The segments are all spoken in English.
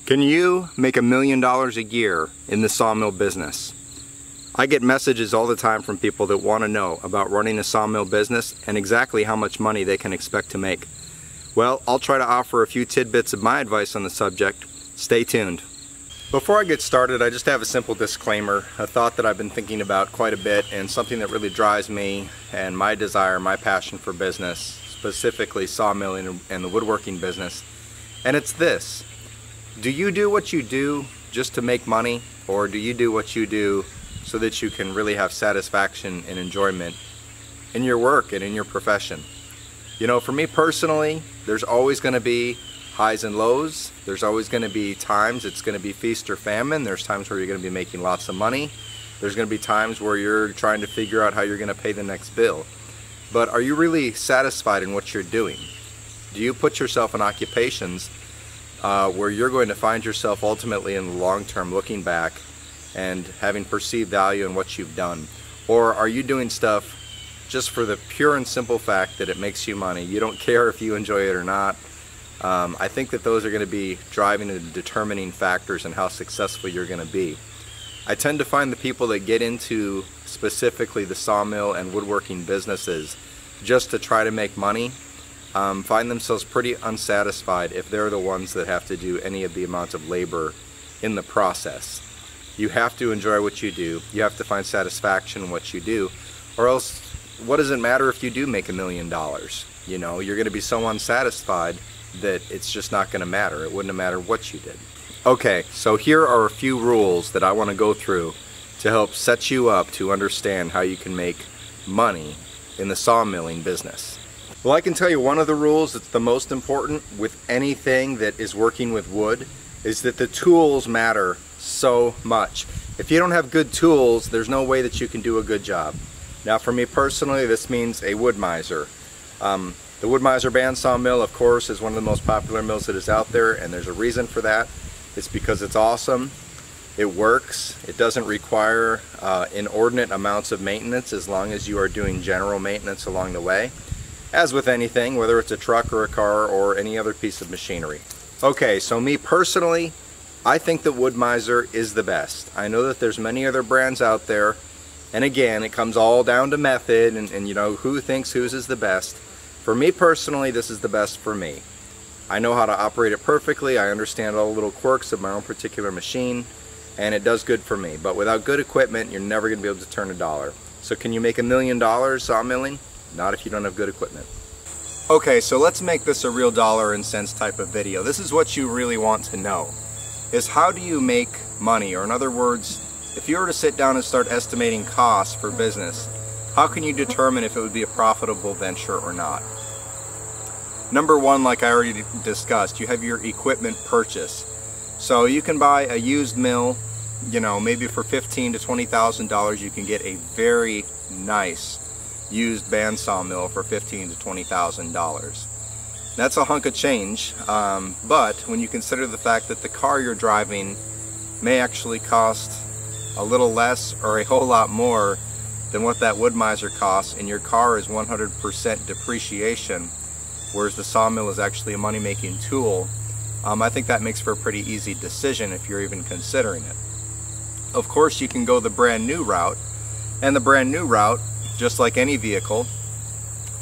Can you make $1 million a year in the sawmill business? I get messages all the time from people that want to know about running a sawmill business and exactly how much money they can expect to make. Well, I'll try to offer a few tidbits of my advice on the subject. Stay tuned. Before I get started, I just have a simple disclaimer, a thought that I've been thinking about quite a bit and something that really drives me and my desire, my passion for business, specifically sawmilling and the woodworking business. And it's this: do you do what you do just to make money, or do you do what you do so that you can really have satisfaction and enjoyment in your work and in your profession? You know, for me personally, there's always going to be highs and lows. There's always going to be times it's going to be feast or famine. There's times where you're going to be making lots of money. There's going to be times where you're trying to figure out how you're going to pay the next bill. But are you really satisfied in what you're doing? Do you put yourself in occupations where you're going to find yourself ultimately in the long term looking back and having perceived value in what you've done? Or are you doing stuff just for the pure and simple fact that it makes you money? You don't care if you enjoy it or not. I think that those are going to be driving and determining factors in how successful you're going to be. I tend to find the people that get into specifically the sawmill and woodworking businesses just to try to make money find themselves pretty unsatisfied if they're the ones that have to do any of the amount of labor in the process. You have to enjoy what you do. You have to find satisfaction in what you do, or else what does it matter if you do make $1 million? You know, you're going to be so unsatisfied that it's just not going to matter. It wouldn't matter what you did. Okay, so here are a few rules that I want to go through to help set you up to understand how you can make money in the sawmilling business. Well, I can tell you one of the rules that's the most important with anything that is working with wood is that the tools matter so much. If you don't have good tools, there's no way that you can do a good job. Now, for me personally, this means a wood miser. The wood miser bandsaw mill, of course, is one of the most popular mills that is out there, and there's a reason for that. It's because it's awesome, it works, it doesn't require inordinate amounts of maintenance as long as you are doing general maintenance along the way. As with anything, whether it's a truck or a car or any other piece of machinery. Okay, so me personally, I think that Wood Miser is the best. I know that there's many other brands out there, and again, it comes all down to method and you know, who thinks whose is the best. For me personally, this is the best for me. I know how to operate it perfectly, I understand all the little quirks of my own particular machine, and it does good for me. But without good equipment, you're never going to be able to turn a dollar. So can you make $1 million sawmilling? Not if you don't have good equipment. Okay, so let's make this a real dollar and cents type of video. This is what you really want to know, is how do you make money? Or in other words, if you were to sit down and start estimating costs for business, how can you determine if it would be a profitable venture or not? Number one, like I already discussed, you have your equipment purchase. So you can buy a used mill, you know, maybe for $15,000 to $20,000 you can get a very nice used bandsaw mill for $15,000 to $20,000. That's a hunk of change, but when you consider the fact that the car you're driving may actually cost a little less or a whole lot more than what that wood miser costs, and your car is 100% depreciation, whereas the sawmill is actually a money-making tool, I think that makes for a pretty easy decision if you're even considering it. Of course, you can go the brand new route, and the brand new route, just like any vehicle,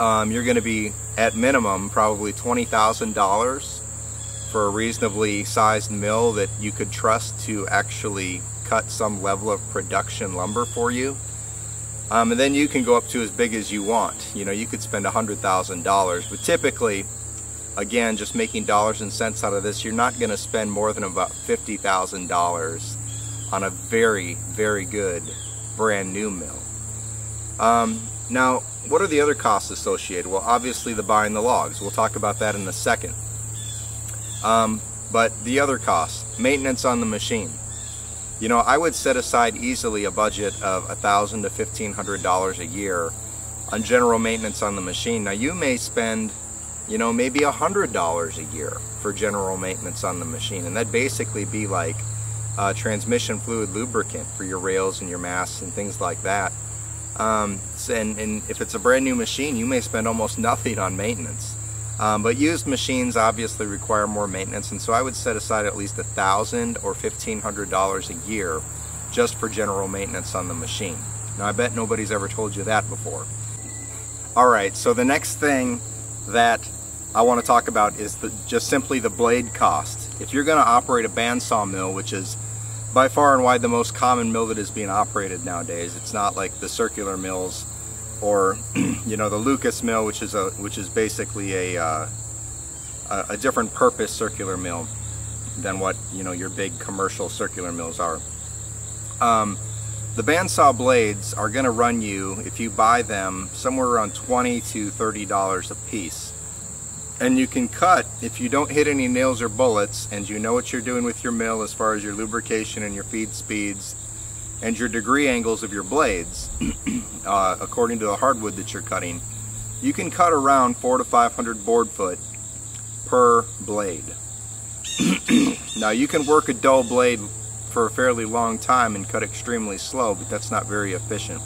you're going to be at minimum probably $20,000 for a reasonably sized mill that you could trust to actually cut some level of production lumber for you. And then you can go up to as big as you want. You know, you could spend $100,000, but typically, again, just making dollars and cents out of this, you're not going to spend more than about $50,000 on a very, very good brand new mill. Now, what are the other costs associated? Well, obviously the buying the logs. We'll talk about that in a second. But the other costs, maintenance on the machine. You know, I would set aside easily a budget of $1,000 to $1,500 a year on general maintenance on the machine. Now, you may spend, you know, maybe $100 a year for general maintenance on the machine, and that'd basically be like transmission fluid lubricant for your rails and your masts and things like that. And if it's a brand new machine, you may spend almost nothing on maintenance. But used machines obviously require more maintenance, and so I would set aside at least $1,000 or $1,500 a year just for general maintenance on the machine. Now I bet nobody's ever told you that before. Alright, so the next thing that I want to talk about is just simply the blade cost. If you're going to operate a bandsaw mill, which is by far and wide the most common mill that is being operated nowadays, it's not like the circular mills or you know, the Lucas mill, which is basically a different purpose circular mill than what, you know, your big commercial circular mills are. The bandsaw blades are going to run you, if you buy them, somewhere around $20 to $30 a piece. And you can cut, if you don't hit any nails or bullets, and you know what you're doing with your mill as far as your lubrication and your feed speeds and your degree angles of your blades, according to the hardwood that you're cutting, you can cut around 400 to 500 board foot per blade. Now you can work a dull blade for a fairly long time and cut extremely slow, but that's not very efficient.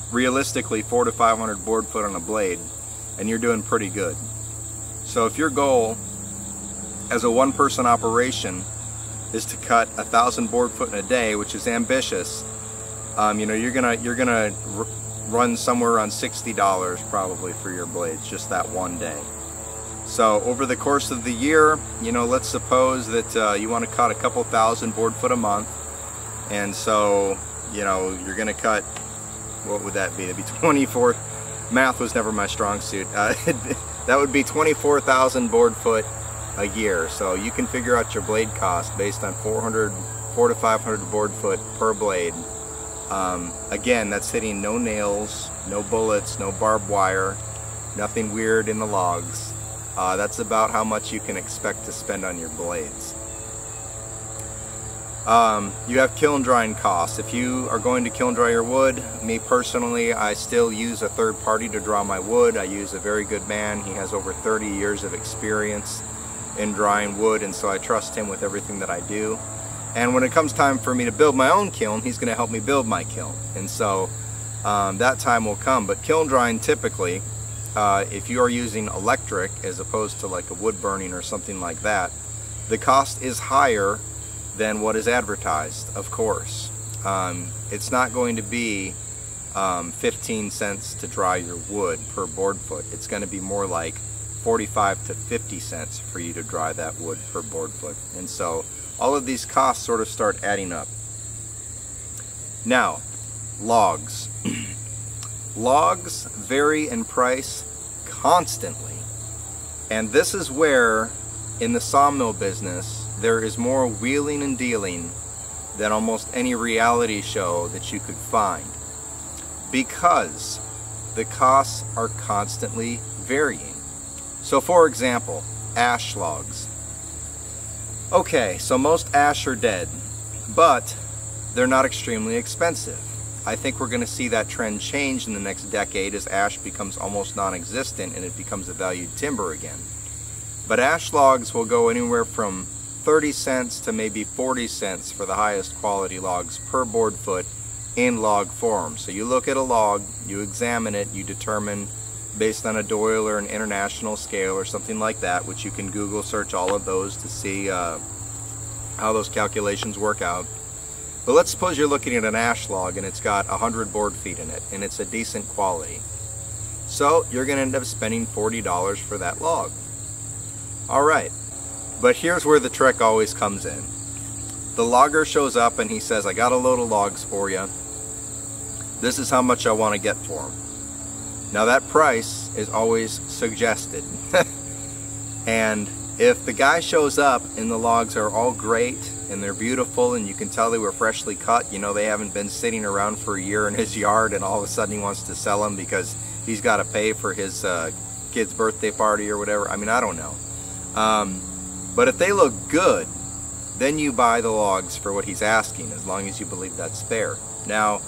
Realistically, 400 to 500 board foot on a blade, and you're doing pretty good. So if your goal as a one-person operation is to cut 1,000 board foot in a day, which is ambitious, you know, you're gonna run somewhere around $60 probably for your blades just that one day. So over the course of the year, you know, let's suppose that you want to cut a couple thousand board foot a month, and so, you know, you're going to cut, what would that be? It'd be 24, math was never my strong suit, that would be 24,000 board foot a year. So you can figure out your blade cost based on 400 to 500 board foot per blade. Again, that's hitting no nails, no bullets, no barbed wire, nothing weird in the logs. That's about how much you can expect to spend on your blades. You have kiln drying costs. If you are going to kiln dry your wood, me personally, I still use a third party to draw my wood. I use a very good man. He has over 30 years of experience in drying wood, and so I trust him with everything that I do. And when it comes time for me to build my own kiln, he's going to help me build my kiln. And so that time will come. But kiln drying typically, if you are using electric as opposed to like a wood burning or something like that, the cost is higher than what is advertised, of course. It's not going to be 15 cents to dry your wood per board foot. It's going to be more like 45 to 50 cents for you to dry that wood per board foot. And so all of these costs sort of start adding up. Now, logs. Logs vary in price constantly, and this is where in the sawmill business there is more wheeling and dealing than almost any reality show that you could find, because the costs are constantly varying. So for example, ash logs. Okay, so most ash are dead, but they're not extremely expensive. I think we're going to see that trend change in the next decade as ash becomes almost non-existent and it becomes a valued timber again. But ash logs will go anywhere from 30 cents to maybe 40 cents for the highest quality logs per board foot in log form. So you look at a log, you examine it, you determine based on a Doyle or an international scale or something like that, which you can Google search all of those to see how those calculations work out. But let's suppose you're looking at an ash log and it's got 100 board feet in it and it's a decent quality. So you're going to end up spending $40 for that log. Alright, but here's where the trick always comes in. The logger shows up and he says, I got a load of logs for you. This is how much I want to get for them. Now that price is always suggested. And if the guy shows up and the logs are all great and they're beautiful and you can tell they were freshly cut, you know, they haven't been sitting around for a year in his yard and all of a sudden he wants to sell them because he's got to pay for his kid's birthday party or whatever. I mean, I don't know. But if they look good, then you buy the logs for what he's asking, as long as you believe that's fair. Now,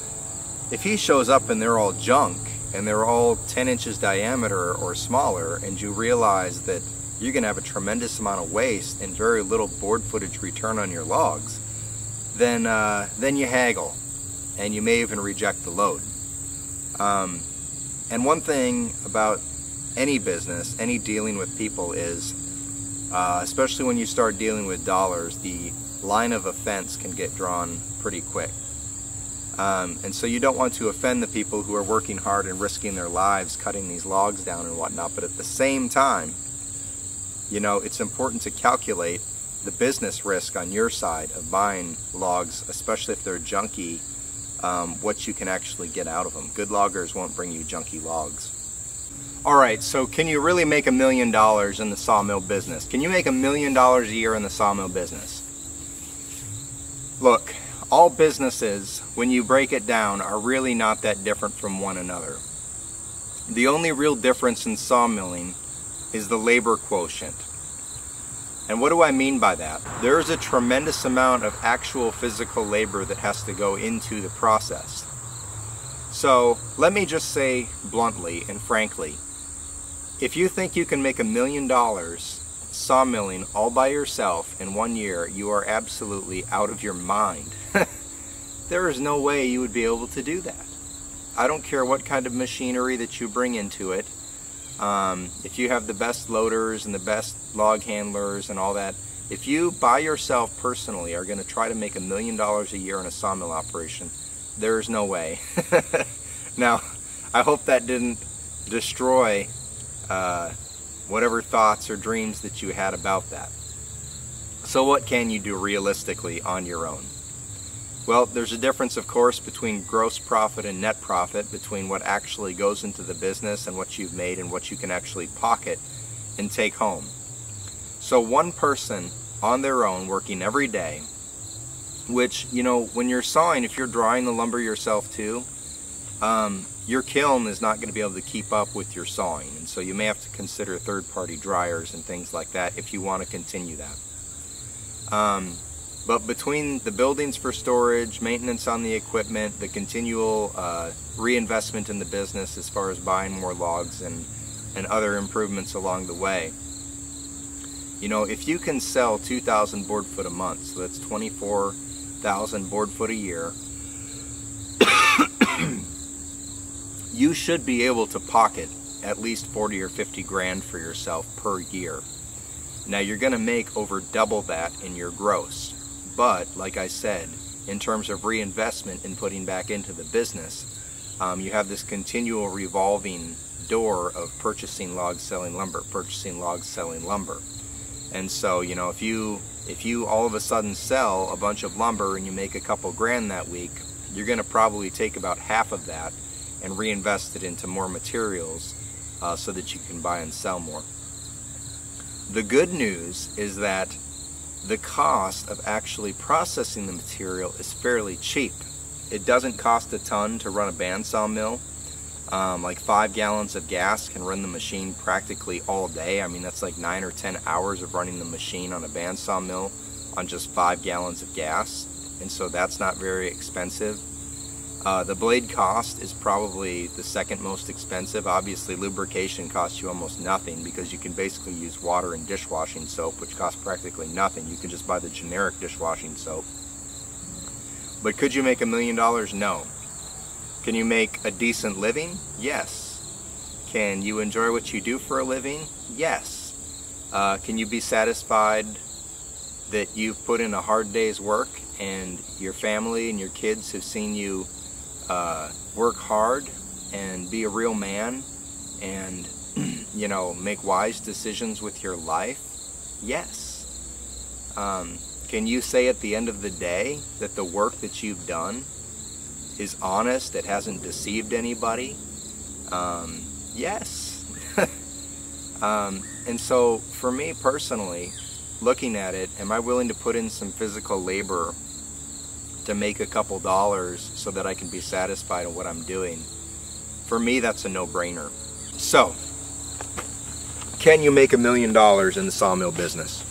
if he shows up and they're all junk and they're all 10 inches diameter or smaller, and you realize that you're going to have a tremendous amount of waste and very little board footage return on your logs, then you haggle, and you may even reject the load. And one thing about any business, any dealing with people is, especially when you start dealing with dollars, the line of offense can get drawn pretty quick. And so you don't want to offend the people who are working hard and risking their lives cutting these logs down and whatnot, but at the same time, you know, it's important to calculate the business risk on your side of buying logs, especially if they're junky, what you can actually get out of them. Good loggers won't bring you junky logs. Alright, so can you really make $1 million in the sawmill business? Can you make $1 million a year in the sawmill business? Look, all businesses, when you break it down, are really not that different from one another. The only real difference in sawmilling is the labor quotient. And what do I mean by that? There's a tremendous amount of actual physical labor that has to go into the process. So let me just say bluntly and frankly, if you think you can make $1 million sawmilling all by yourself in 1 year, you are absolutely out of your mind. There is no way you would be able to do that. I don't care what kind of machinery that you bring into it. If you have the best loaders and the best log handlers and all that, if you by yourself personally are going to try to make $1 million a year in a sawmill operation, there's no way. Now, I hope that didn't destroy whatever thoughts or dreams that you had about that. So what can you do realistically on your own? Well, there's a difference, of course, between gross profit and net profit, between what actually goes into the business and what you've made and what you can actually pocket and take home. So one person on their own working every day, which, you know, when you're sawing, if you're drying the lumber yourself too, your kiln is not going to be able to keep up with your sawing, and so you may have to consider third-party dryers and things like that if you want to continue that. But between the buildings for storage, maintenance on the equipment, the continual reinvestment in the business as far as buying more logs and other improvements along the way, you know, if you can sell 2,000 board foot a month, so that's 24,000 board foot a year, you should be able to pocket at least 40 or 50 grand for yourself per year. Now you're going to make over double that in your gross. But, like I said, in terms of reinvestment and putting back into the business, you have this continual revolving door of purchasing logs, selling lumber, purchasing logs, selling lumber. And so, you know, if you all of a sudden sell a bunch of lumber and you make a couple grand that week, you're going to probably take about half of that and reinvest it into more materials so that you can buy and sell more. The good news is that the cost of actually processing the material is fairly cheap. It doesn't cost a ton to run a bandsaw mill. Like 5 gallons of gas can run the machine practically all day. I mean, that's like 9 or 10 hours of running the machine on a bandsaw mill on just 5 gallons of gas. And so that's not very expensive. The blade cost is probably the second most expensive. Obviously, lubrication costs you almost nothing because you can basically use water and dishwashing soap, which costs practically nothing. You can just buy the generic dishwashing soap. But could you make $1 million? No. Can you make a decent living? Yes. Can you enjoy what you do for a living? Yes. Can you be satisfied that you've put in a hard day's work and your family and your kids have seen you work hard and be a real man and, you know, make wise decisions with your life? Yes. Can you say at the end of the day that the work that you've done is honest, it hasn't deceived anybody? Yes. And so for me personally, looking at it, am I willing to put in some physical labor to make a couple dollars so that I can be satisfied in what I'm doing? For me, that's a no-brainer. So, can you make $1 million in the sawmill business?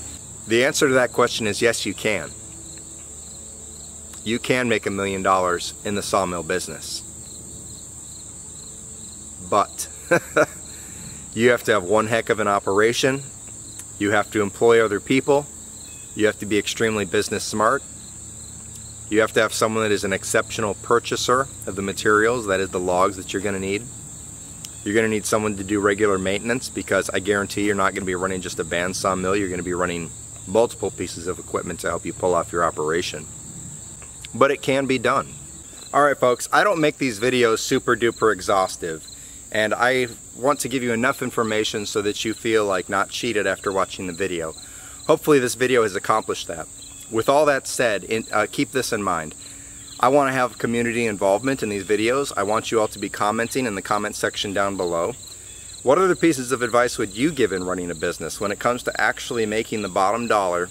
The answer to that question is yes, you can. You can make $1 million in the sawmill business. But you have to have one heck of an operation. You have to employ other people. You have to be extremely business smart. You have to have someone that is an exceptional purchaser of the materials, that is the logs that you're going to need. You're going to need someone to do regular maintenance, because I guarantee you're not going to be running just a band sawmill. You're going to be running multiple pieces of equipment to help you pull off your operation. But it can be done. Alright folks, I don't make these videos super duper exhaustive, and I want to give you enough information so that you feel like not cheated after watching the video. Hopefully this video has accomplished that. With all that said, keep this in mind. I want to have community involvement in these videos. I want you all to be commenting in the comment section down below. What other pieces of advice would you give in running a business when it comes to actually making the bottom dollar?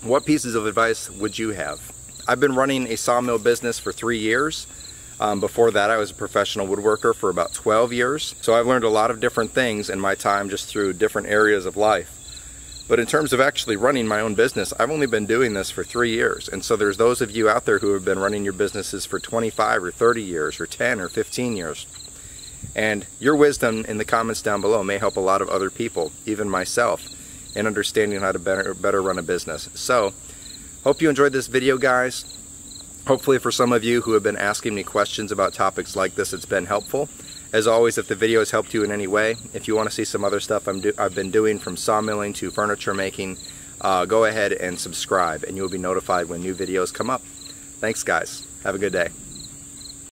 What pieces of advice would you have? I've been running a sawmill business for 3 years. Before that I was a professional woodworker for about 12 years. So I've learned a lot of different things in my time just through different areas of life. But in terms of actually running my own business, I've only been doing this for 3 years. And so there's those of you out there who have been running your businesses for 25 or 30 years or 10 or 15 years. And your wisdom in the comments down below may help a lot of other people, even myself, in understanding how to better run a business. So, hope you enjoyed this video, guys. Hopefully for some of you who have been asking me questions about topics like this, it's been helpful. As always, if the video has helped you in any way, if you want to see some other stuff I've been doing, from sawmilling to furniture making, go ahead and subscribe and you'll be notified when new videos come up. Thanks guys. Have a good day.